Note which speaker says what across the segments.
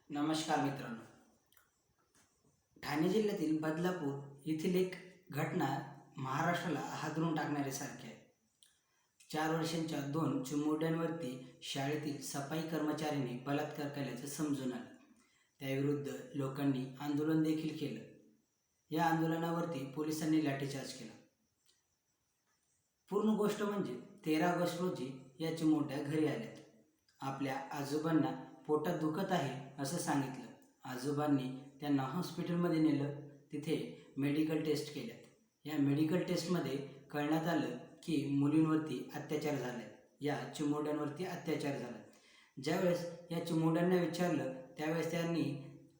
Speaker 1: नमस्कार मित्रांनो. ठाणे जिल्ह्यातील बदलापूर येथील एक घटना महाराष्ट्राला हादरून टाकण्यासारखी आहे. 4 वर्षांच्या 2 चिमुरड्यांवरती शाळेतील सफाई कर्मचाऱ्यांनी बलात्कार केल्याचं समजून आलं. त्याविरुद्ध लोकांनी आंदोलन देखील केलं. या आंदोलनावरती पोलिसांनी लाठीचार्ज केला. पूर्ण गोष्ट म्हणजे 13 ऑगस्ट रोजी या चिमुरड्या घरी आल्यात. आपल्या आजोबांना पोटात दुखत आहे असं सांगितलं. आजोबांनी त्यांना हॉस्पिटलमध्ये नेलं. तिथे मेडिकल टेस्ट केल्यात. या मेडिकल टेस्टमध्ये कळण्यात आलं की मुलींवरती अत्याचार झाले, या चिमुरड्यांवरती अत्याचार झाला. ज्यावेळेस या चिमुरड्यांना विचारलं त्यावेळेस त्यांनी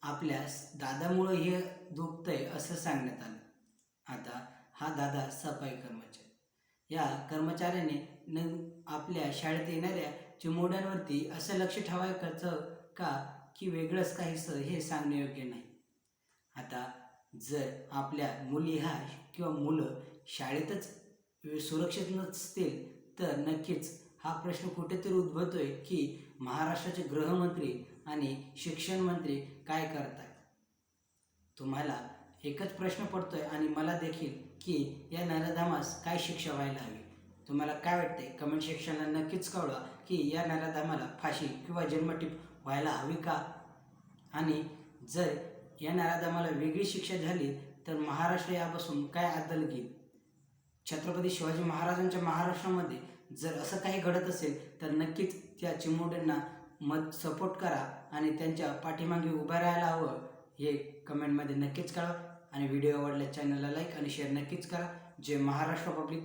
Speaker 1: आपल्या दादामुळं हे दुखतंय असं सांगण्यात आलं. आता हा दादा सफाई कर्मचारी, या कर्मचाऱ्याने आपल्या शाळेत येणाऱ्या चिमुरड्यांवरती असं लक्ष ठेवायचं का की वेगळंच काहीसं हे सांगणे योग्य नाही. आता जर आपल्या मुली किंवा मुलं शाळेतच सुरक्षित नसतील तर नक्कीच हा प्रश्न कुठेतरी उद्भवतोय की महाराष्ट्राचे गृहमंत्री आणि शिक्षण मंत्री काय करतायत. तुम्हाला एकच प्रश्न पडतोय आणि मला देखील की या नराधमास काय शिक्षा व्हायला हवी. तुम्हाला काय वाटते कमेंट सेक्शनला नक्कीच कळवा की या नराधमाला फाशी किंवा जन्मठेप व्हायला हवी का. आणि जर या नराधमाला वेगळी शिक्षा झाली तर महाराष्ट्र यापासून काय अद्दल घेईल. छत्रपती शिवाजी महाराजांच्या महाराष्ट्रामध्ये जर असं काही घडत असेल तर नक्कीच त्या चिमुरड्यांना सपोर्ट करा आणि त्यांच्या पाठीमागे उभं राहायला हवं हे कमेंटमध्ये नक्कीच कळवा. आणि व्हिडिओ आवडल्यास चॅनलला लाईक आणि शेअर नक्कीच करा. जय महाराष्ट्र पब्लिक.